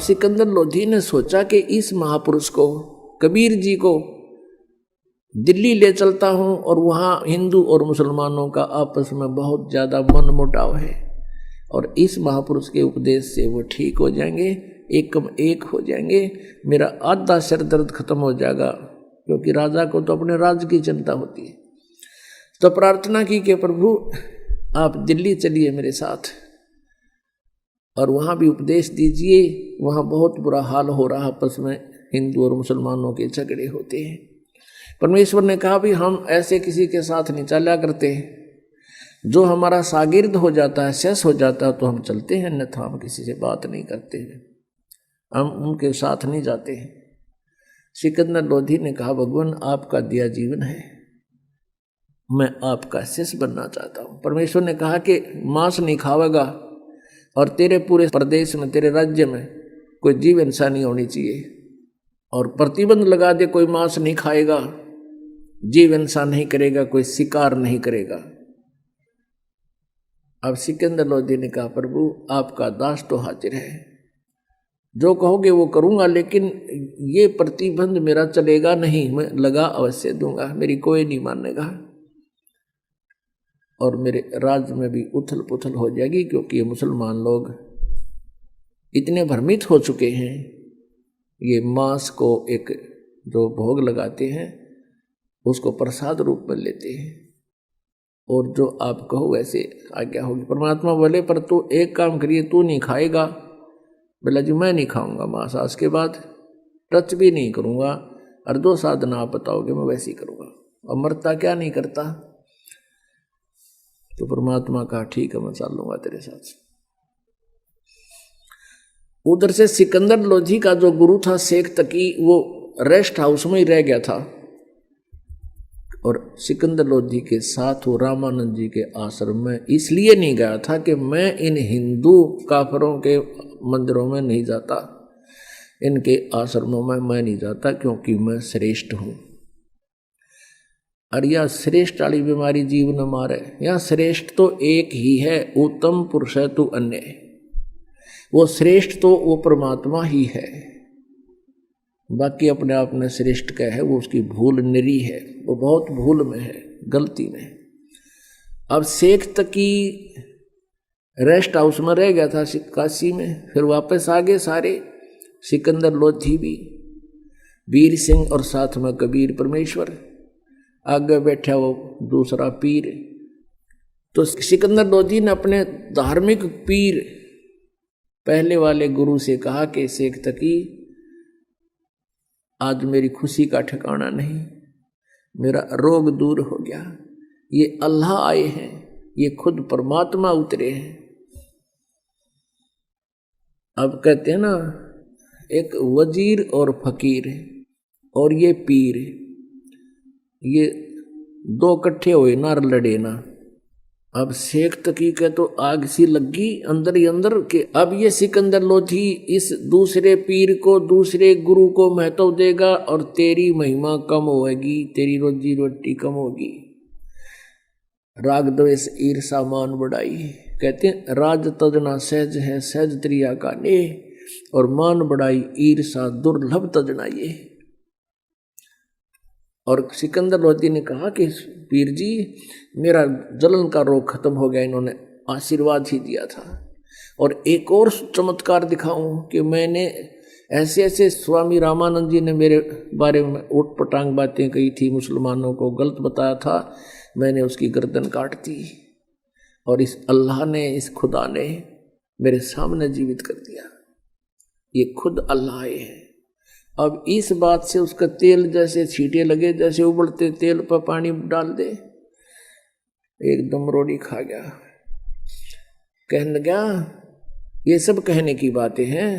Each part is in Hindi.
सिकंदर लोधी ने सोचा कि इस महापुरुष को, कबीर जी को दिल्ली ले चलता हूं और वहां हिंदू और मुसलमानों का आपस में बहुत ज्यादा मनमुटाव है और इस महापुरुष के उपदेश से वो ठीक हो जाएंगे, एकम एक हो जाएंगे, मेरा आधा सिर दर्द खत्म हो जाएगा, क्योंकि राजा को तो अपने राज्य की चिंता होती है। तो प्रार्थना की कि प्रभु आप दिल्ली चलिए मेरे साथ और वहाँ भी उपदेश दीजिए, वहाँ बहुत बुरा हाल हो रहा, आपस में हिंदू और मुसलमानों के झगड़े होते हैं। परमेश्वर ने कहा भी हम ऐसे किसी के साथ नहीं चला करते, जो हमारा शागिर्द हो जाता है, शेष हो जाता है तो हम चलते हैं, अन्यथा हम किसी से बात नहीं करते हैं, हम उनके साथ नहीं जाते हैं। सिकंदर लोधी ने कहा भगवान आपका दिया जीवन है, मैं आपका शिष्य बनना चाहता हूँ। परमेश्वर ने कहा कि मांस नहीं खावेगा और तेरे पूरे प्रदेश में, तेरे राज्य में कोई जीव हिंसा नहीं होनी चाहिए, और प्रतिबंध लगा दे कोई मांस नहीं खाएगा, जीव हिंसा नहीं करेगा, कोई शिकार नहीं करेगा। अब सिकंदर लोधी ने कहा प्रभु आपका दास तो हाजिर है, जो कहोगे वो करूंगा, लेकिन ये प्रतिबंध मेरा चलेगा नहीं, मैं लगा अवश्य दूंगा, मेरी कोई नहीं मानेगा और मेरे राज्य में भी उथल पुथल हो जाएगी, क्योंकि ये मुसलमान लोग इतने भ्रमित हो चुके हैं, ये मांस को एक जो भोग लगाते हैं उसको प्रसाद रूप में लेते हैं, और जो आप कहो वैसे आज्ञा होगी। परमात्मा बोले पर तू एक काम करिए, तू नहीं खाएगा। बोला जी मैं नहीं खाऊंगा मांस, आज के बाद टच भी नहीं करूंगा, और दो साधना आप बताओगे मैं वैसे ही करूंगा, और मरता क्या नहीं करता। तो परमात्मा कहा ठीक है मैं चल लूंगा तेरे साथ। उधर से सिकंदर लोधी का जो गुरु था शेख तकी, वो रेस्ट हाउस में ही रह गया था, और सिकंदर लोधी के साथ वो रामानंद जी के आश्रम में इसलिए नहीं गया था कि मैं इन हिंदू काफरों के मंदिरों में नहीं जाता, इनके आश्रमों में मैं नहीं जाता, क्योंकि मैं श्रेष्ठ हूं। और यह श्रेष्ठ वाली बीमारी जीव न मारे, यह श्रेष्ठ तो एक ही है, उत्तम पुरुष है तू अन्य, वो श्रेष्ठ तो वो परमात्मा ही है, बाकी अपने आप में श्रेष्ठ का है, वो उसकी भूल निरी है, वो बहुत भूल में है, गलती में। अब शेख तकी रेस्ट हाउस में रह गया था काशी में, फिर वापस आ गए सारे, सिकंदर लोधी भी, वीर सिंह और साथ में कबीर परमेश्वर, आगे बैठा वो दूसरा पीर। तो सिकंदर लोधी ने अपने धार्मिक पीर पहले वाले गुरु से कहा कि शेख तकी आज मेरी खुशी का ठिकाना नहीं, मेरा रोग दूर हो गया, ये अल्लाह आए हैं, ये खुद परमात्मा उतरे हैं। अब कहते हैं ना एक वजीर और फकीर और ये पीर, ये दो इकट्ठे हुए ना लड़े ना। अब शेख तकी के तो आग सी लगी अंदर ही अंदर के अब ये सिकंदर लोधी इस दूसरे पीर को, दूसरे गुरु को महत्व देगा और तेरी महिमा कम होगी, तेरी रोजी रोटी कम होगी। राग द्वेष ईर्षा मान बढ़ाई, कहते हैं राज तजना सहज है, सहज त्रिया का ने, और मान बढ़ाई ईर्षा दुर्लभ तजना ये। और सिकंदर लोधी ने कहा कि पीर जी मेरा जलन का रोग खत्म हो गया, इन्होंने आशीर्वाद ही दिया था। और एक और चमत्कार दिखाऊं कि मैंने ऐसे ऐसे स्वामी रामानंद जी ने मेरे बारे में उठ पटांग बातें कही थी, मुसलमानों को गलत बताया था, मैंने उसकी गर्दन काट दी और इस अल्लाह ने, इस खुदा ने मेरे सामने जीवित कर दिया। ये खुद अल्लाह है। अब इस बात से उसका तेल जैसे छींटे लगे, जैसे उबलते तेल पर पानी डाल दे, एकदम रोड़ी खा गया। कहने लगा ये सब कहने की बातें हैं,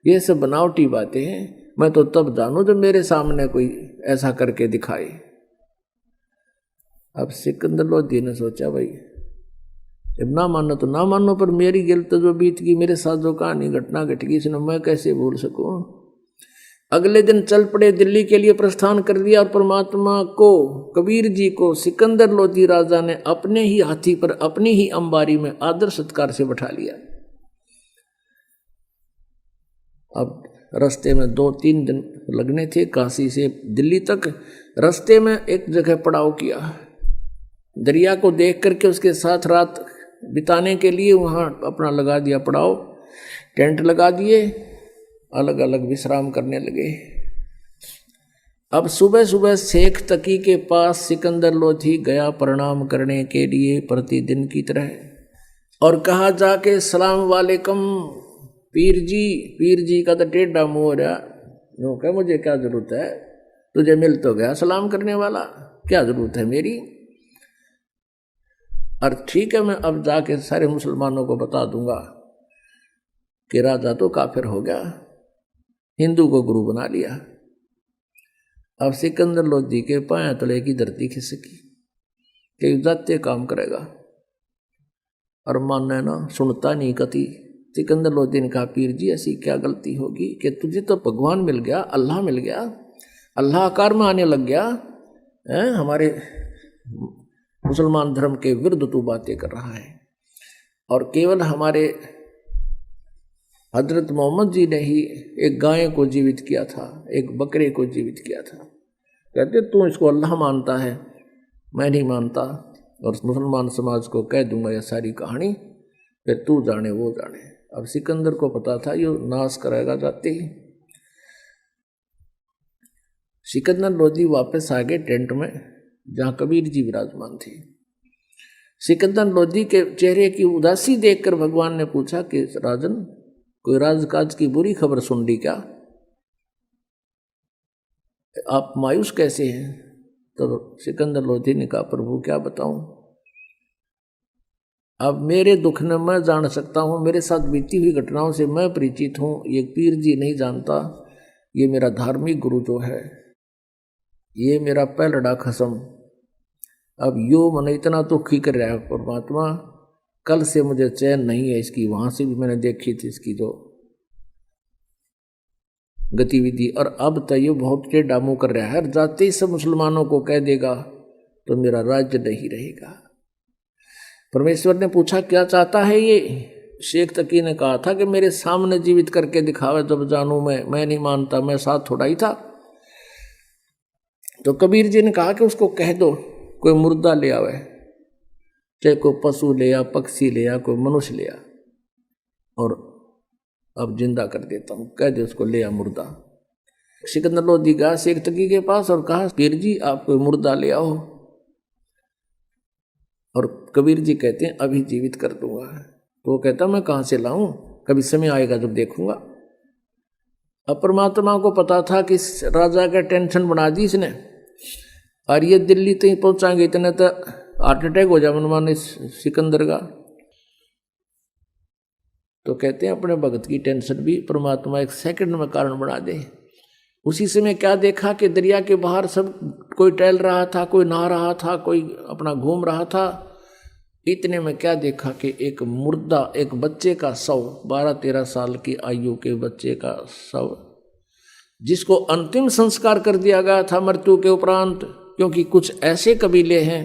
ये सब बनावटी बातें हैं, मैं तो तब जानूं जब मेरे सामने कोई ऐसा करके दिखाए। अब सिकंदर लोधी ने सोचा भाई जब ना मानो तो ना मानो, पर मेरी गिल्त जो बीत गई, मेरे साथ जो कहानी घटना घट गई, इसने मैं कैसे भूल सकूं। अगले दिन चल पड़े, दिल्ली के लिए प्रस्थान कर दिया, और परमात्मा को, कबीर जी को सिकंदर लोधी राजा ने अपने ही हाथी पर, अपनी ही अंबारी में आदर सत्कार से बैठा लिया। अब रास्ते में 2-3 दिन लगने थे काशी से दिल्ली तक। रास्ते में एक जगह पड़ाव किया, दरिया को देख करके उसके साथ रात बिताने के लिए वहाँ अपना लगा दिया पड़ाव, टेंट लगा दिए, अलग अलग विश्राम करने लगे। अब सुबह सुबह शेख तकी के पास सिकंदर लोधी गया प्रणाम करने के लिए प्रतिदिन की तरह, और कहा जाके सलाम वालेकुम पीर जी। पीर जी का तो टेढ़ा मुंह हो रहा, नो क्या मुझे क्या जरूरत है, तुझे मिल तो गया सलाम करने वाला, क्या जरूरत है मेरी। और ठीक है, मैं अब जाके सारे मुसलमानों को बता दूंगा कि राजा तो काफिर हो गया, हिंदू को गुरु बना लिया। अब सिकंदर लोधी के पांव तले की धरती खिसकी कि जाते काम करेगा, और मानना ना सुनता नहीं कति। सिकंदर लोधी ने कहा, पीर जी ऐसी क्या गलती होगी कि तुझे तो भगवान मिल गया, अल्लाह मिल गया, अल्लाह आकार में आने लग गया है, हमारे मुसलमान धर्म के विरुद्ध तू बातें कर रहा है। और केवल हमारे हजरत मोहम्मद जी ने ही एक गाय को जीवित किया था, एक बकरे को जीवित किया था। कहते तू इसको अल्लाह मानता है, मैं नहीं मानता, और मुसलमान समाज को कह दूंगा यह सारी कहानी, फिर तू जाने वो जाने। अब सिकंदर को पता था ये नाश करेगा जाते ही। सिकंदर लोधी वापस आ गए टेंट में जहां कबीर जी विराजमान थे। सिकंदर लोधी के चेहरे की उदासी देखकर भगवान ने पूछा कि राजन, कोई राजकाज की बुरी खबर सुन ली क्या, आप मायूस कैसे हैं। तो सिकंदर लोधी ने कहा, प्रभु क्या बताऊं, अब मेरे दुख ने मैं जान सकता हूँ, मेरे साथ बीती हुई घटनाओं से मैं परिचित हूँ, ये पीर जी नहीं जानता। ये मेरा धार्मिक गुरु जो है, ये मेरा पहलड़ा खसम, अब यो मन इतना दुखी कर रहा है परमात्मा, कल से मुझे चैन नहीं है इसकी। वहां से भी मैंने देखी थी इसकी जो गतिविधि, और अब तो ये बहुत टेढ़ा मुंह कर रहा है, हर जाते ही सब मुसलमानों को कह देगा तो मेरा राज्य नहीं रहेगा। परमेश्वर ने पूछा क्या चाहता है ये। शेख तकी ने कहा था कि मेरे सामने जीवित करके दिखावे जब जानू मैं नहीं मानता, मैं साथ थोड़ा ही था। तो कबीर जी ने कहा कि उसको कह दो कोई मुर्दा ले आवे, चाहे कोई पशु ले आ, पक्षी ले आ, कोई मनुष्य ले आ, और अब जिंदा कर देता हूं, कह दे उसको ले आ मुर्दा। सिकंदर लोधी गया शेख तकी के पास और कहा, पीर जी आप कोई मुर्दा ले आओ। और कबीर जी कहते हैं अभी जीवित कर दूंगा। तो वो कहता मैं कहाँ से लाऊं, कभी समय आएगा जब देखूंगा। अब परमात्मा को पता था कि राजा का टेंशन बना दी इसने, और ये दिल्ली तक पहुंचाएंगे इतने तो हार्ट अटैक हो जाए मनमाने सिकंदर का। तो कहते हैं अपने भगत की टेंशन भी परमात्मा एक सेकंड में कारण बना दे। उसी समय क्या देखा कि दरिया के बाहर सब कोई टहल रहा था, कोई नहा रहा था, कोई अपना घूम रहा था। इतने में क्या देखा कि एक मुर्दा, एक बच्चे का शव, 12-13 साल की आयु के बच्चे का शव, जिसको अंतिम संस्कार कर दिया गया था मृत्यु के उपरांत। क्योंकि कुछ ऐसे कबीले हैं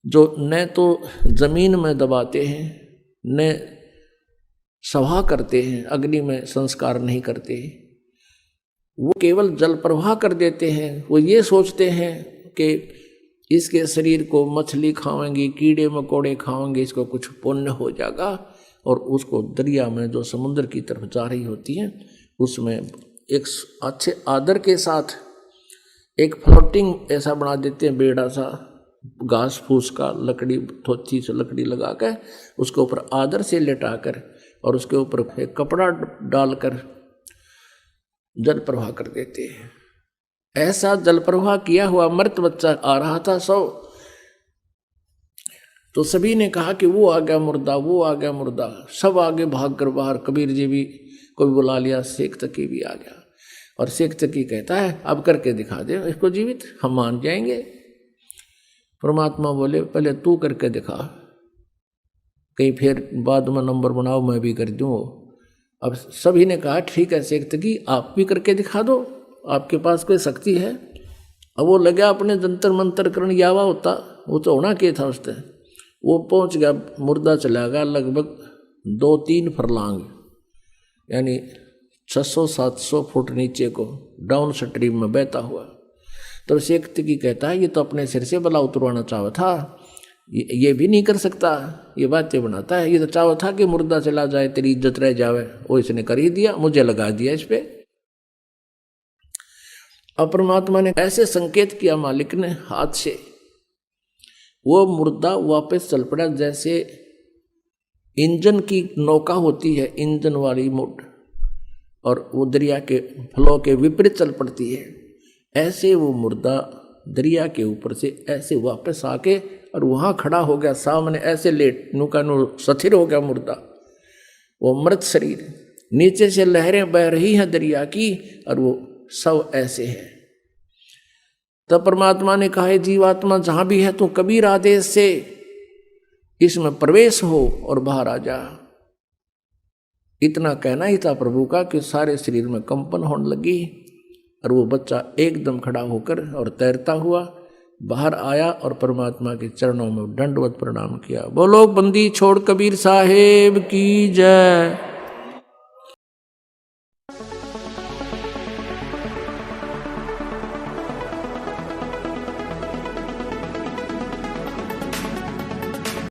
जो न तो जमीन में दबाते हैं, न सभा करते हैं, अग्नि में संस्कार नहीं करते, वो केवल जल प्रवाह कर देते हैं। वो ये सोचते हैं कि इसके शरीर को मछली खाएंगी, कीड़े मकोड़े खाएंगे, इसको कुछ पुण्य हो जाएगा, और उसको दरिया में जो समुद्र की तरफ जा रही होती है उसमें एक अच्छे आदर के साथ एक फ्लोटिंग ऐसा बना देते हैं, बेड़ा सा घास फूस का, लकड़ी थोथी से लकड़ी लगा कर उसके ऊपर आदर से लेटाकर और उसके ऊपर एक कपड़ा डालकर जल प्रवाह कर देते हैं। ऐसा जल प्रवाह किया हुआ मृत बच्चा आ रहा था सौ। तो सभी ने कहा कि वो आ गया मुर्दा, वो आ गया मुर्दा। सब आगे भाग कर बाहर, कबीर जी भी को भी बुला लिया, शेख तकी भी आ गया। और शेख तकी कहता है अब करके दिखा दे इसको जीवित, हम मान जाएंगे। परमात्मा बोले पहले तू करके दिखा, कहीं फिर बाद में नंबर बनाओ मैं भी कर दूँ। अब सभी ने कहा ठीक है शेख तकी आप भी करके दिखा दो, आपके पास कोई शक्ति है। अब वो लगा अपने जंतर मंतर करण यावा होता, वो तो होना क्या था उससे। वो पहुंच गया, मुर्दा चला गया लगभग 2-3 फरलांग, यानी 600-700 फुट नीचे को डाउन स्ट्रीम में बहता हुआ। तो शेखतगी कहता है ये तो अपने सिर से बला उतरवाना चाहा था, ये भी नहीं कर सकता, ये बातें बनाता है, ये तो चाहा था कि मुर्दा चला जाए तेरी इज्जत रह जावे, वो इसने कर ही दिया, मुझे लगा दिया इस पे। अब परमात्मा ने ऐसे संकेत किया मालिक ने हाथ से, वो मुर्दा वापस चल पड़ा। जैसे इंजन की नौका होती है, इंजन वाली मोट, और वो दरिया के फ्लो के विपरीत चल पड़ती है, ऐसे वो मुर्दा दरिया के ऊपर से ऐसे वापस आके और वहां खड़ा हो गया सामने, ऐसे लेट नुका नु स्थिर हो गया मुर्दा, वो मृत शरीर। नीचे से लहरें बह रही हैं दरिया की और वो सब ऐसे है। तब परमात्मा ने कहा जीवात्मा जहां भी है तू कबीर आदेश से इसमें प्रवेश हो और बाहर आ जा। इतना कहना ही था प्रभु का कि सारे शरीर में कंपन होने लगी और वो बच्चा एकदम खड़ा होकर और तैरता हुआ बाहर आया और परमात्मा के चरणों में दंडवत प्रणाम किया। बोलो बंदी छोड़ कबीर साहेब की जय।